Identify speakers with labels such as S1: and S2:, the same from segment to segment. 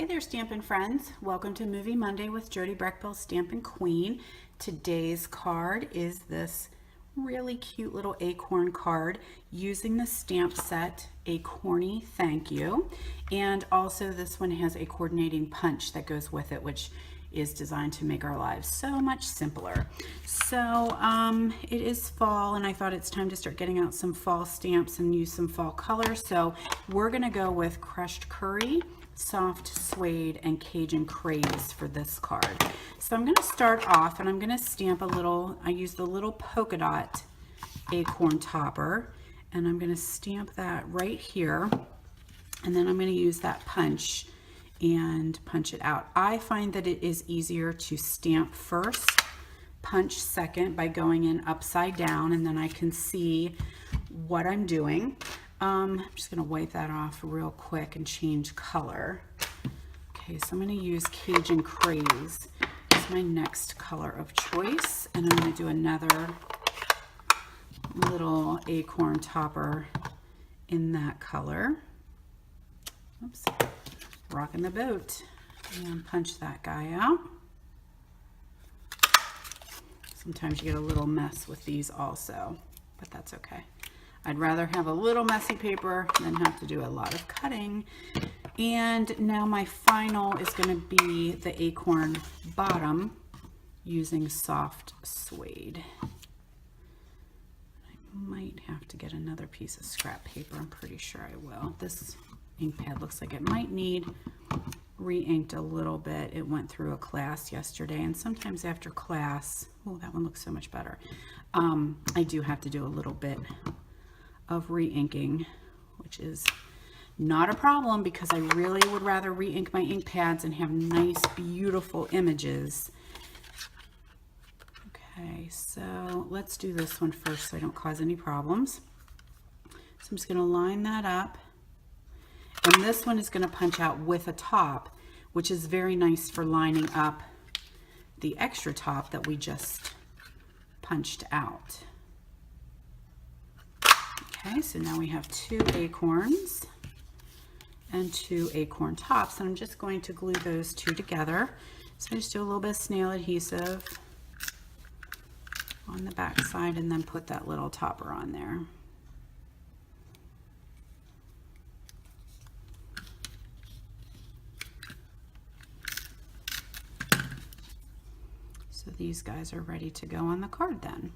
S1: Hey there, Stampin' friends. Welcome to Movie Monday with Jody Breckbill, Stampin' Queen. Today's card is this really cute little acorn card using the stamp set Acorny Thank You. And also this one has a coordinating punch that goes with it, which is designed to make our lives so much simpler. So it is fall, and I thought it's time to start getting out some fall stamps and use some fall colors. So we're gonna go with crushed curry, soft suede, and Cajun craze for this card. So I'm going to start off and I'm going to stamp a little. I use the little polka dot acorn topper, and I'm going to stamp that right here, and then I'm going to use that punch and punch it out. I find that it is easier to stamp first, punch second by going in upside down, and then I can see what I'm doing. I'm just going to wipe that off real quick and change color. Okay, so I'm going to use Cajun Craze as my next color of choice, and I'm going to do another little acorn topper in that color. Oops, rocking the boat. And punch that guy out. Sometimes you get a little mess with these also, but that's okay. I'd rather have a little messy paper than have to do a lot of cutting. And now my final is going to be the acorn bottom using soft suede. I might have to get another piece of scrap paper. I'm pretty sure I will. This ink pad looks like it might need re-inked a little bit. It went through a class yesterday, and sometimes after class, oh, that one looks so much better. I do have to do a little bit of re-inking, which is not a problem because I really would rather re-ink my ink pads and have nice, beautiful images. Okay, so let's do this one first so I don't cause any problems. So I'm just going to line that up, and this one is going to punch out with a top, which is very nice for lining up the extra top that we just punched out. Okay, so now we have 2 acorns and 2 acorn tops, and I'm just going to glue those 2 together. So I just do a little bit of snail adhesive on the back side and then put that little topper on there. So these guys are ready to go on the card then.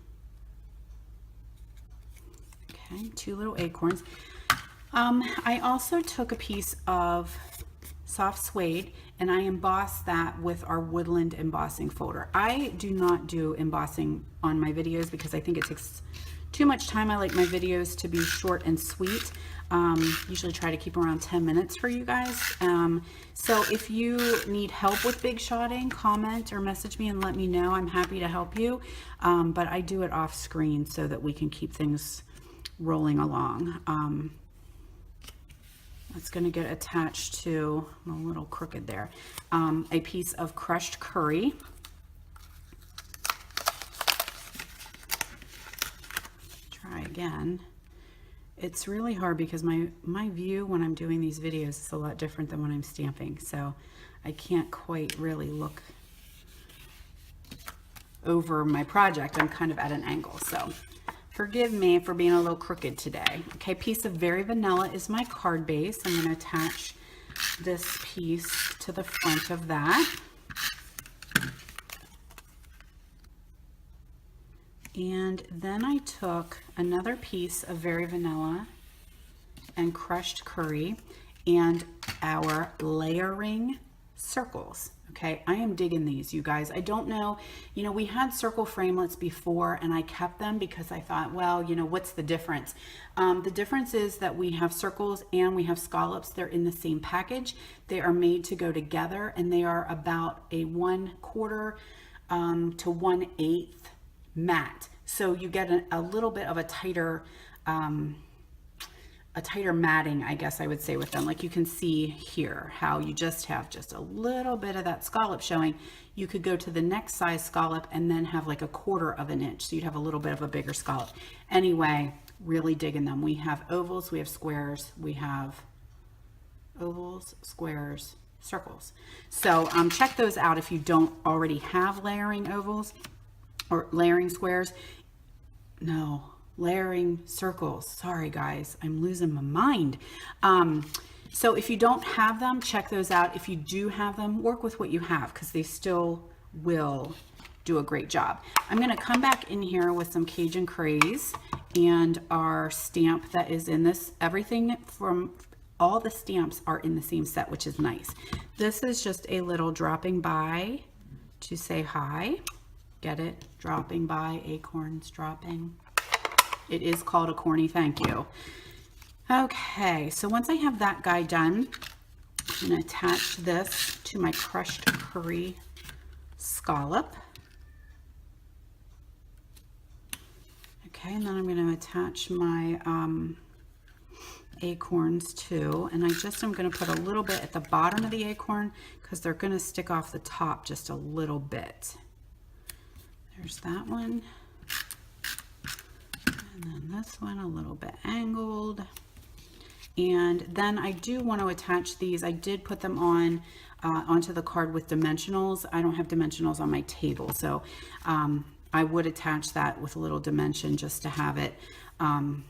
S1: Okay, 2 little acorns. I also took a piece of soft suede and I embossed that with our woodland embossing folder. I do not do embossing on my videos because I think it takes too much time. I like my videos to be short and sweet. Usually try to keep around 10 minutes for you guys. So if you need help with big shotting, comment or message me and let me know. I'm happy to help you. But I do it off screen so that we can keep things rolling along. That's going to get attached to, I'm a little crooked there, a piece of crushed curry. Try again. It's really hard because my view when I'm doing these videos is a lot different than when I'm stamping, so I can't quite really look over my project. I'm kind of at an angle, so forgive me for being a little crooked today. Okay, piece of Very Vanilla is my card base. I'm going to attach this piece to the front of that. And then I took another piece of Very Vanilla and crushed curry and our layering circles. Okay, I am digging these, you guys. I don't know, you know, we had circle framelits before and I kept them because I thought, well, you know, what's the difference? The difference is that we have circles and we have scallops. They're in the same package. They are made to go together, and they are about a 1/4 to 1/8 mat. So you get a little bit of a tighter matting, I guess I would say, with them. Like you can see here how you just have just a little bit of that scallop showing. You could go to the next size scallop and then have like a 1/4 of an inch. So you'd have a little bit of a bigger scallop. Anyway, really digging them. We have ovals, we have squares, we have ovals, squares, circles. So check those out if you don't already have layering ovals or layering squares. No, layering circles. Sorry guys, I'm losing my mind. So if you don't have them, check those out. If you do have them, work with what you have because they still will do a great job. I'm going to come back in here with some Cajun Craze and our stamp that is in this. Everything from all the stamps are in the same set, which is nice. This is just a little dropping by to say hi. Get it? Dropping by, acorns dropping. It is called Acorny Thank You. Okay, so once I have that guy done, I'm going to attach this to my crushed curry scallop. Okay, and then I'm going to attach my acorns too, and I just am going to put a little bit at the bottom of the acorn because they're going to stick off the top just a little bit. There's that one, and then this one a little bit angled. And then I do want to attach these. I did put them on onto the card with dimensionals. I don't have dimensionals on my table, so I would attach that with a little dimension just to have it kind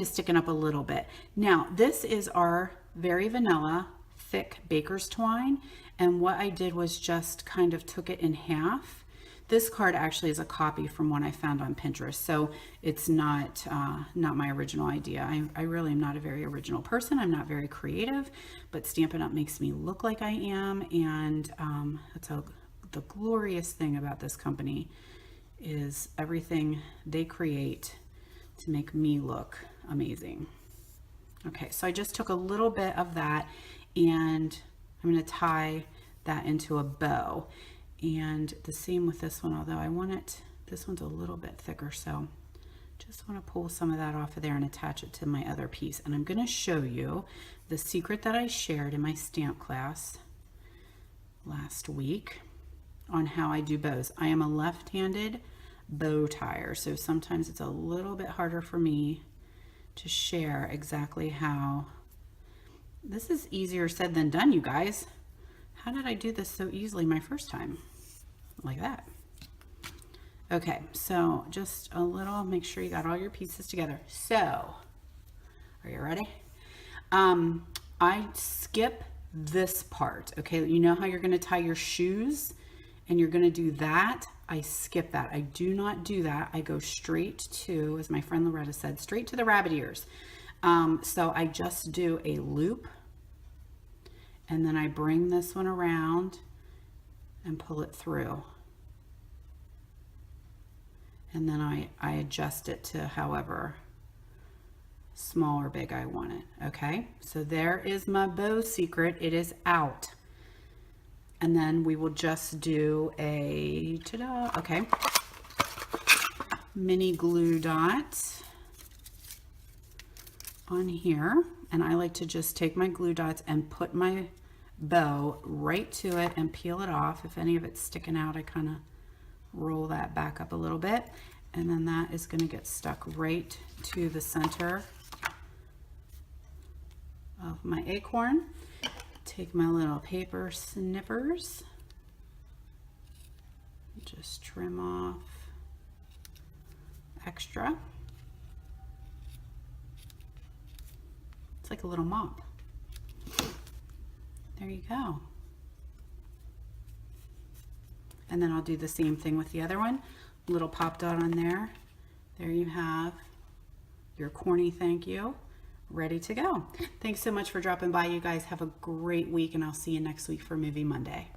S1: of sticking up a little bit. Now, this is our very vanilla thick baker's twine, and what I did was just kind of took it in half. This card actually is a copy from one I found on Pinterest, so it's not my original idea. I really am not a very original person. I'm not very creative, but Stampin' Up makes me look like I am, and that's the glorious thing about this company is everything they create to make me look amazing. Okay, so I just took a little bit of that, and I'm going to tie that into a bow. And the same with this one, although I want it, this one's a little bit thicker, so just want to pull some of that off of there and attach it to my other piece. And I'm going to show you the secret that I shared in my stamp class last week on how I do bows. I am a left-handed bow tire, so sometimes it's a little bit harder for me to share exactly how. This is easier said than done, you guys. How did I do this so easily my first time? Like that. Okay, so just a little, make sure you got all your pieces together. So, are you ready? I skip this part, okay? You know how you're gonna tie your shoes and you're gonna do that? I skip that. I do not do that. I go straight to, as my friend Loretta said, straight to the rabbit ears. So I just do a loop, and then I bring this one around and pull it through. And then I adjust it to however small or big I want it. Okay, so there is my bow secret. It is out. And then we will just do a, ta-da, okay, mini glue dot on here. And I like to just take my glue dots and put my bow right to it and peel it off. If any of it's sticking out, I kind of roll that back up a little bit, and then that is going to get stuck right to the center of my acorn. Take my little paper snippers, just trim off extra. It's like a little mop. There you go. And then I'll do the same thing with the other one. Little pop dot on there. There you have your corny thank you ready to go. Thanks so much for dropping by, you guys. Have a great week, and I'll see you next week for Movie Monday.